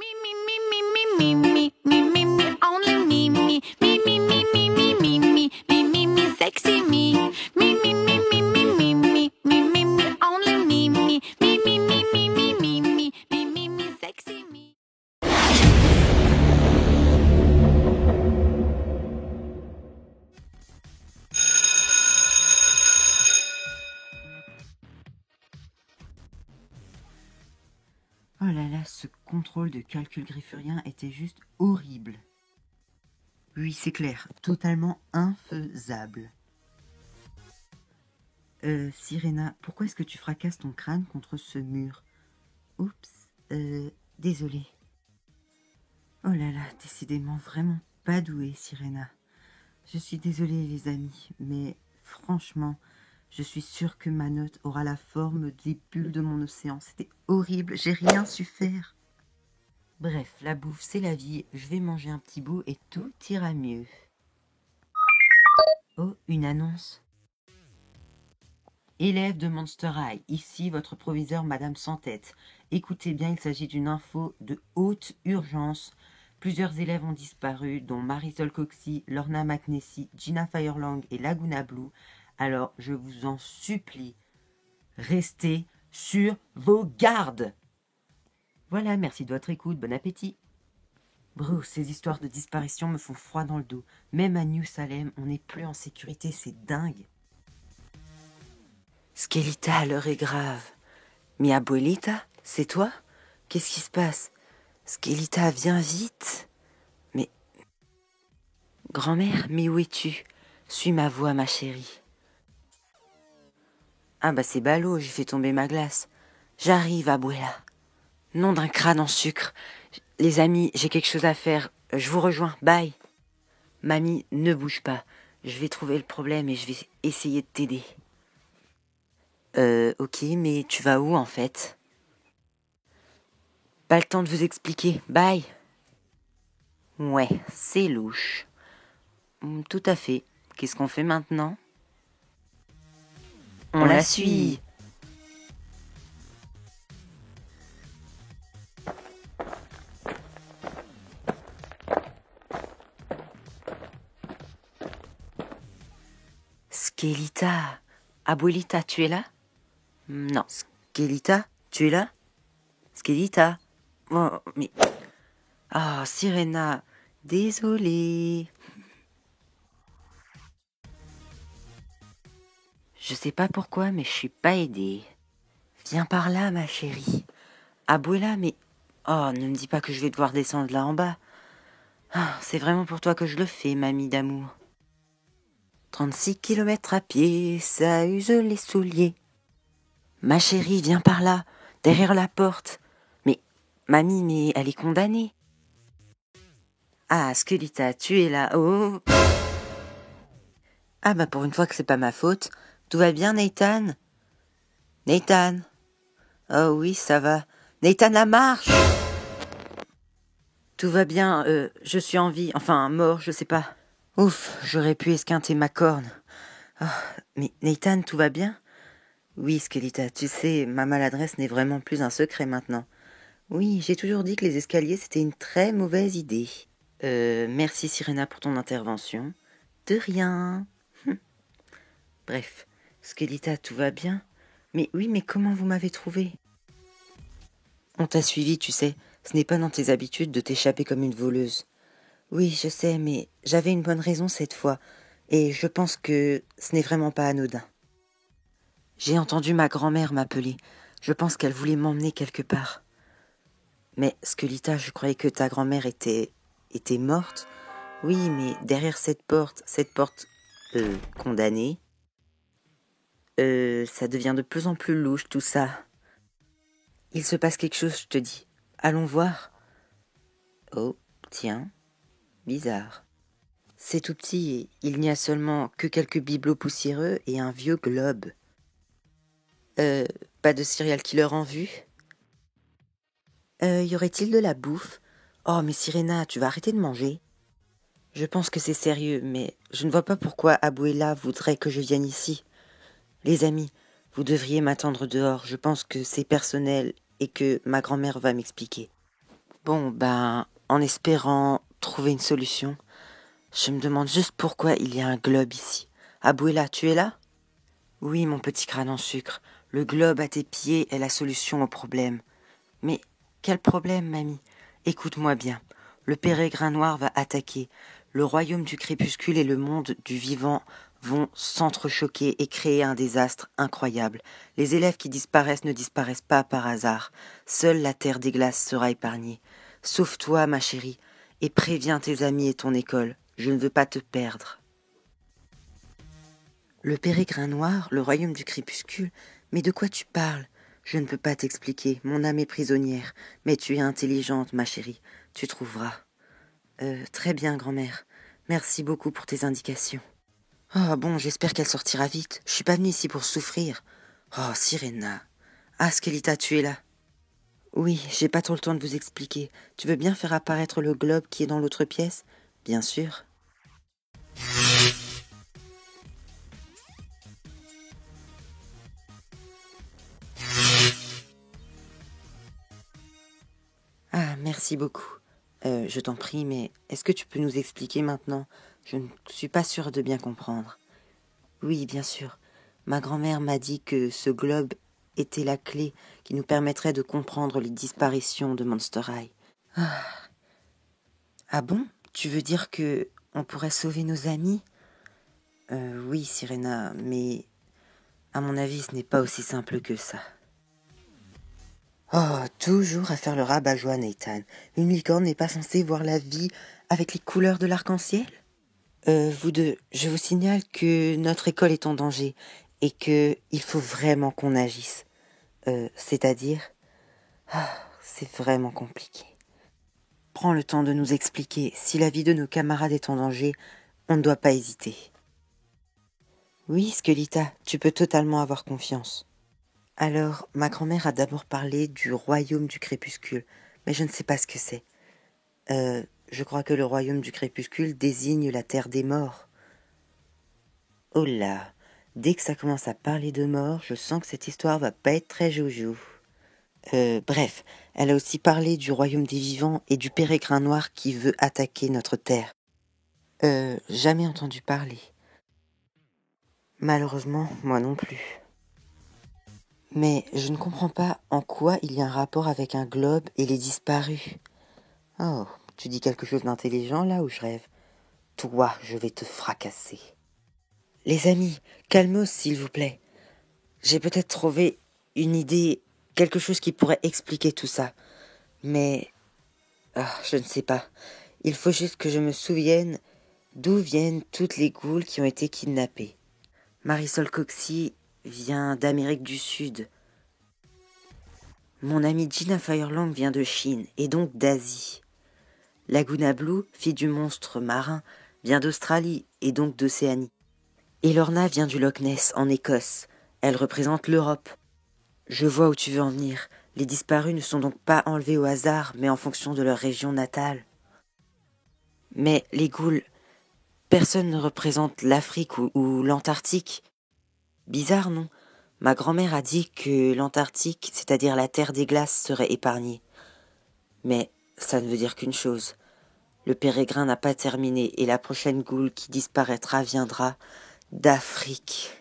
Me, me, me, me, me, me, me, me, me, only me, me, me, me, me, me, me, me, me, me, me, me, sexy me, me, me, me, me, me, me, me, me, me, me, only me, me, me, me, me, me, me, me, me, me, me, me, sexy me. Oh là là, ce contrôle de calcul griffurien était juste horrible. Oui, c'est clair, totalement infaisable. Sirena, pourquoi est-ce que tu fracasses ton crâne contre ce mur? Oups, désolée. Oh là là, décidément vraiment pas douée, Sirena. Je suis désolée, les amis, mais franchement, je suis sûre que ma note aura la forme des bulles de mon océan. C'était horrible, j'ai rien su faire. Bref, la bouffe, c'est la vie. Je vais manger un petit bout et tout ira mieux. Oh, une annonce. Élèves de Monster High, ici votre proviseur Madame Sans-Tête. Écoutez bien, il s'agit d'une info de haute urgence. Plusieurs élèves ont disparu, dont Marisol Coxy, Lorna McNessy, Gina Firelang et Laguna Blue. Alors, je vous en supplie, restez sur vos gardes. Voilà, merci de votre écoute, bon appétit. Bruce, ces histoires de disparition me font froid dans le dos. Même à New Salem, on n'est plus en sécurité, c'est dingue. Skelita, l'heure est grave. Mi abuelita, c'est toi? Qu'est-ce qui se passe? Skelita, viens vite. Mais... Grand-mère, mais où es-tu? Suis ma voix, ma chérie. Ah bah c'est ballot, j'ai fait tomber ma glace. J'arrive, abuela. Nom d'un crâne en sucre. Les amis, j'ai quelque chose à faire. Je vous rejoins, bye. Mamie, ne bouge pas. Je vais trouver le problème et je vais essayer de t'aider. Ok, mais tu vas où en fait? Pas le temps de vous expliquer, bye. Ouais, c'est louche. Tout à fait. Qu'est-ce qu'on fait maintenant? On la suit. Skelita. Abuelita, tu es là? Non. Skelita, tu es là? Skelita. Oh, mais... Ah, Sirena. Désolée. Je sais pas pourquoi, mais je suis pas aidée. Viens par là, ma chérie. Abuela, mais... Oh, ne me dis pas que je vais devoir descendre là en bas. Ah, c'est vraiment pour toi que je le fais, mamie d'amour. 36 kilomètres à pied, ça use les souliers. Ma chérie, viens par là, derrière la porte. Mais, mamie, mais elle est condamnée. Ah, Skelita, tu es là, oh. Ah bah pour une fois que c'est pas ma faute. Tout va bien, Nathan? Nathan? Oh oui, ça va. Nathan, la marche! Tout va bien, je suis en vie, enfin mort, je sais pas. Ouf, j'aurais pu esquinter ma corne. Oh, mais Nathan, tout va bien? Oui, Skelita, tu sais, ma maladresse n'est vraiment plus un secret maintenant. Oui, j'ai toujours dit que les escaliers, c'était une très mauvaise idée. Merci Sirena pour ton intervention. De rien. Bref, Skelita, tout va bien? Mais oui, mais comment vous m'avez trouvé? On t'a suivi, tu sais. Ce n'est pas dans tes habitudes de t'échapper comme une voleuse. Oui, je sais, mais j'avais une bonne raison cette fois, et je pense que ce n'est vraiment pas anodin. J'ai entendu ma grand-mère m'appeler. Je pense qu'elle voulait m'emmener quelque part. Mais, Skelita, je croyais que ta grand-mère était morte. Oui, mais derrière cette porte condamnée, ça devient de plus en plus louche tout ça. Il se passe quelque chose, je te dis. Allons voir. Oh, tiens, bizarre. C'est tout petit et il n'y a seulement que quelques bibelots poussiéreux et un vieux globe. Pas de serial killer en vue? Y aurait-il de la bouffe? Oh, mais Sirena, tu vas arrêter de manger? Je pense que c'est sérieux, mais je ne vois pas pourquoi Abuela voudrait que je vienne ici. Les amis, vous devriez m'attendre dehors, je pense que c'est personnel et que ma grand-mère va m'expliquer. Bon, ben, en espérant trouver une solution, je me demande juste pourquoi il y a un globe ici. Abuela, tu es là? Oui, mon petit crâne en sucre. Le globe à tes pieds est la solution au problème. Mais quel problème, mamie? Écoute-moi bien. Le pérégrin noir va attaquer. Le royaume du crépuscule et le monde du vivant vont s'entrechoquer et créer un désastre incroyable. Les élèves qui disparaissent ne disparaissent pas par hasard. Seule la terre des glaces sera épargnée. Sauve-toi, ma chérie, et préviens tes amis et ton école. Je ne veux pas te perdre. Le pérégrin noir, le royaume du crépuscule, mais de quoi tu parles? Je ne peux pas t'expliquer, mon âme est prisonnière, mais tu es intelligente, ma chérie, tu trouveras. Très bien, grand-mère. Merci beaucoup pour tes indications. Ah bon, j'espère qu'elle sortira vite. Je suis pas venue ici pour souffrir. Oh, Sirena. Ah, Skelita, tu es là. Oui, j'ai pas trop le temps de vous expliquer. Tu veux bien faire apparaître le globe qui est dans l'autre pièce? Bien sûr. Ah, merci beaucoup. Je t'en prie, mais est-ce que tu peux nous expliquer maintenant? Je ne suis pas sûre de bien comprendre. Oui, bien sûr. Ma grand-mère m'a dit que ce globe était la clé qui nous permettrait de comprendre les disparitions de Monster High. Ah bon? Tu veux dire que on pourrait sauver nos amis? Oui, Sirena, mais à mon avis, ce n'est pas aussi simple que ça. Oh, toujours à faire le rabat-joie, Nathan. Une licorne n'est pas censée voir la vie avec les couleurs de l'arc-en-ciel? Vous deux, je vous signale que notre école est en danger et que il faut vraiment qu'on agisse. C'est-à-dire, c'est vraiment compliqué. Prends le temps de nous expliquer. Si la vie de nos camarades est en danger, on ne doit pas hésiter. Oui, Skelita, tu peux totalement avoir confiance. Alors, ma grand-mère a d'abord parlé du royaume du crépuscule, mais je ne sais pas ce que c'est. Je crois que le royaume du crépuscule désigne la terre des morts. Oh là, dès que ça commence à parler de mort, je sens que cette histoire va pas être très joujou. Bref, elle a aussi parlé du royaume des vivants et du pérégrin noir qui veut attaquer notre terre. Jamais entendu parler. Malheureusement, moi non plus. Mais je ne comprends pas en quoi il y a un rapport avec un globe et les disparus. Oh, tu dis quelque chose d'intelligent là ou je rêve? Toi, je vais te fracasser. Les amis, calmos s'il vous plaît. J'ai peut-être trouvé une idée, quelque chose qui pourrait expliquer tout ça. Mais je ne sais pas. Il faut juste que je me souvienne d'où viennent toutes les goules qui ont été kidnappées. Marisol Coxy vient d'Amérique du Sud. Mon amie Gina Firelang vient de Chine, et donc d'Asie. Laguna Blue, fille du monstre marin, vient d'Australie, et donc d'Océanie. Et Lorna vient du Loch Ness, en Écosse. Elle représente l'Europe. Je vois où tu veux en venir. Les disparus ne sont donc pas enlevés au hasard, mais en fonction de leur région natale. Mais les ghouls, personne ne représente l'Afrique ou l'Antarctique. Bizarre, non? Ma grand-mère a dit que l'Antarctique, c'est-à-dire la terre des glaces, serait épargnée. Mais ça ne veut dire qu'une chose. Le pérégrin n'a pas terminé et la prochaine goule qui disparaîtra viendra d'Afrique.